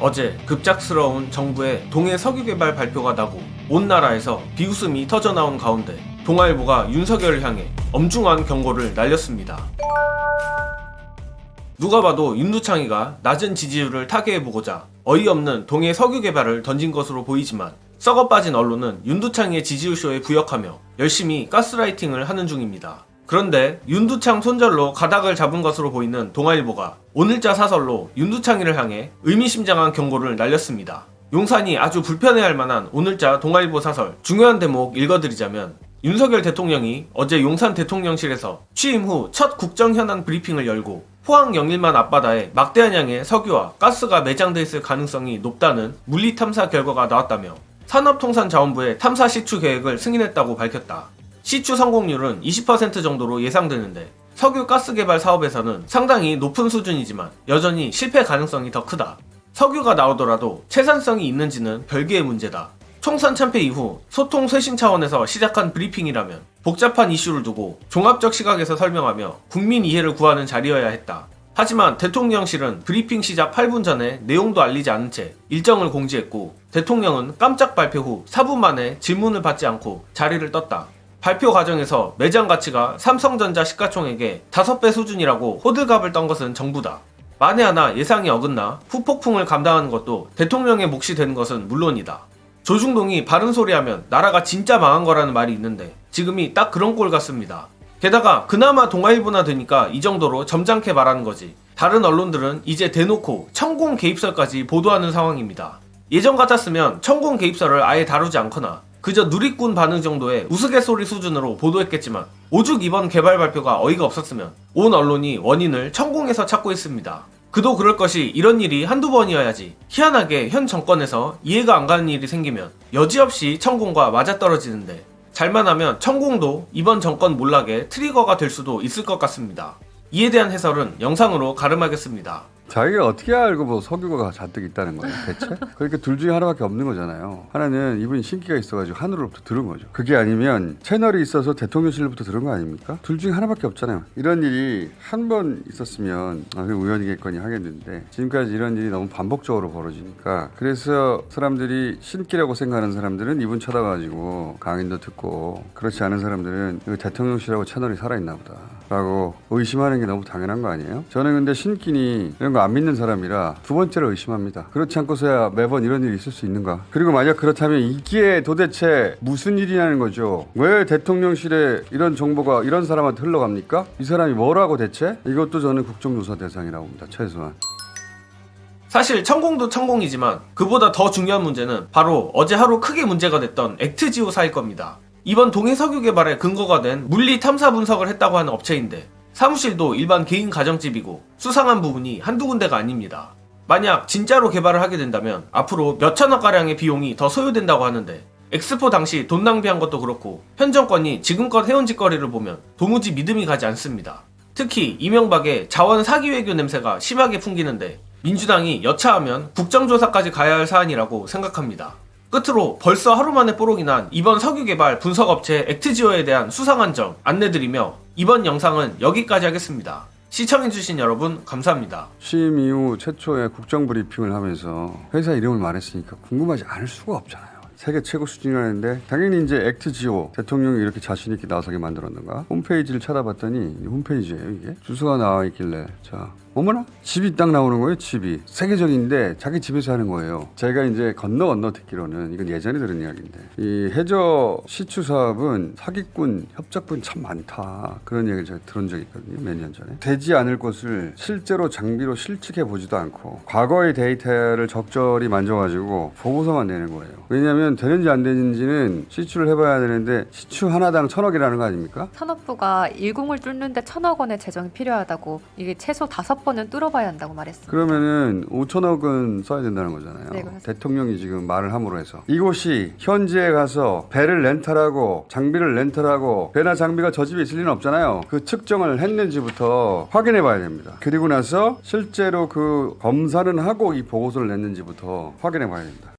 어제 급작스러운 정부의 동해 석유개발 발표가 나고 온 나라에서 비웃음이 터져나온 가운데 동아일보가 윤석열을 향해 엄중한 경고를 날렸습니다. 누가 봐도 윤두창이가 낮은 지지율을 타개해보고자 어이없는 동해 석유개발을 던진 것으로 보이지만 썩어빠진 언론은 윤두창이의 지지율쇼에 부역하며 열심히 가스라이팅을 하는 중입니다. 그런데 윤두창 손절로 가닥을 잡은 것으로 보이는 동아일보가 오늘자 사설로 윤두창이를 향해 의미심장한 경고를 날렸습니다. 용산이 아주 불편해할 만한 오늘자 동아일보 사설 중요한 대목 읽어드리자면, 윤석열 대통령이 어제 용산 대통령실에서 취임 후 첫 국정현안 브리핑을 열고 포항 영일만 앞바다에 막대한 양의 석유와 가스가 매장돼 있을 가능성이 높다는 물리탐사 결과가 나왔다며 산업통상자원부의 탐사 시추 계획을 승인했다고 밝혔다. 시추 성공률은 20% 정도로 예상되는데 석유 가스 개발 사업에서는 상당히 높은 수준이지만 여전히 실패 가능성이 더 크다. 석유가 나오더라도 채산성이 있는지는 별개의 문제다. 총선 참패 이후 소통 쇄신 차원에서 시작한 브리핑이라면 복잡한 이슈를 두고 종합적 시각에서 설명하며 국민 이해를 구하는 자리여야 했다. 하지만 대통령실은 브리핑 시작 8분 전에 내용도 알리지 않은 채 일정을 공지했고, 대통령은 깜짝 발표 후 4분 만에 질문을 받지 않고 자리를 떴다. 발표 과정에서 매장 가치가 삼성전자 시가총액의 5배 수준이라고 호들갑을 떤 것은 정부다. 만에 하나 예상이 어긋나 후폭풍을 감당하는 것도 대통령의 몫이 되는 것은 물론이다. 조중동이 바른 소리하면 나라가 진짜 망한 거라는 말이 있는데 지금이 딱 그런 꼴 같습니다. 게다가 그나마 동아일보나 되니까 이 정도로 점잖게 말하는 거지, 다른 언론들은 이제 대놓고 천공 개입설까지 보도하는 상황입니다. 예전 같았으면 천공 개입설을 아예 다루지 않거나 그저 누리꾼 반응 정도의 우스갯소리 수준으로 보도했겠지만 오죽 이번 개발 발표가 어이가 없었으면 온 언론이 원인을 천공에서 찾고 있습니다. 그도 그럴 것이 이런 일이 한두 번이어야지 희한하게 현 정권에서 이해가 안 가는 일이 생기면 여지없이 천공과 맞아떨어지는데, 잘만 하면 천공도 이번 정권 몰락의 트리거가 될 수도 있을 것 같습니다. 이에 대한 해설은 영상으로 가름하겠습니다. 자기가 어떻게 알고 뭐 석유가 잔뜩 있다는 거예요 대체? 그러니까 둘 중에 하나밖에 없는 거잖아요. 하나는 이분이 신기가 있어가지고 하늘로부터 들은 거죠. 그게 아니면 채널이 있어서 대통령실로부터 들은 거 아닙니까? 둘 중에 하나밖에 없잖아요. 이런 일이 한 번 있었으면 우연이겠거니 하겠는데 지금까지 이런 일이 너무 반복적으로 벌어지니까, 그래서 사람들이 신기라고 생각하는 사람들은 이분 쳐다가지고 강연도 듣고, 그렇지 않은 사람들은 대통령실하고 채널이 살아있나 보다 라고 의심하는 게 너무 당연한 거 아니에요? 저는 근데 신기니 이런 거 안 믿는 사람이라 두 번째로 의심합니다. 그렇지 않고서야 매번 이런 일이 있을 수 있는가? 그리고 만약 그렇다면 이게 도대체 무슨 일이냐는 거죠. 왜 대통령실에 이런 정보가 이런 사람한테 흘러갑니까? 이 사람이 뭐라고 대체? 이것도 저는 국정조사 대상이라고 봅니다. 최소한. 사실 천공도 천공이지만 그보다 더 중요한 문제는 바로 어제 하루 크게 문제가 됐던 액트지오사일 겁니다. 이번 동해 석유 개발에 근거가 된 물리 탐사 분석을 했다고 하는 업체인데 사무실도 일반 개인 가정집이고 수상한 부분이 한두 군데가 아닙니다. 만약 진짜로 개발을 하게 된다면 앞으로 몇천억가량의 비용이 더 소요된다고 하는데, 엑스포 당시 돈 낭비한 것도 그렇고 현 정권이 지금껏 해온 짓거리를 보면 도무지 믿음이 가지 않습니다. 특히 이명박의 자원 사기 외교 냄새가 심하게 풍기는데 민주당이 여차하면 국정조사까지 가야 할 사안이라고 생각합니다. 끝으로 벌써 하루 만에 뽀록이 난 이번 석유개발 분석업체 액트지오에 대한 수상한 점 안내드리며 이번 영상은 여기까지 하겠습니다. 시청해주신 여러분 감사합니다. 취임 이후 최초의 국정브리핑을 하면서 회사 이름을 말했으니까 궁금하지 않을 수가 없잖아요. 세계 최고 수준이라는데 당연히 이제 액트지오 대통령이 이렇게 자신 있게 나서게 만들었는가? 홈페이지를 찾아봤더니 홈페이지예요. 이게 주소가 나와 있길래 자, 어머나 집이 딱 나오는 거예요. 집이 세계적인데 자기 집에서 하는 거예요. 제가 이제 건너 듣기로는, 이건 예전에 들은 이야기인데, 이 해저 시추 사업은 사기꾼 협작꾼 참 많다, 그런 얘기를 제가 들은 적이 있거든요. 몇 년 전에. 되지 않을 것을 실제로 장비로 실측해 보지도 않고 과거의 데이터를 적절히 만져가지고 보고서만 내는 거예요. 왜냐하면 되는지 안 되는지는 시추를 해봐야 되는데 시추 하나당 1,000억이라는 거 아닙니까? 산업부가 10을 뚫는데 1,000억 원의 재정이 필요하다고, 이게 최소 5번은 뚫어봐야 한다고 말했습니다. 그러면은 5천억은 써야 된다는 거잖아요. 네, 그렇습니다. 대통령이 지금 말을 함으로 해서 이곳이 현지에 가서 배를 렌탈하고 장비를 렌탈하고 배나 장비가 저 집에 있을 리는 없잖아요. 그 측정을 했는지부터 확인해 봐야 됩니다. 그리고 나서 실제로 그 검사는 하고 이 보고서를 냈는지부터 확인해 봐야 됩니다.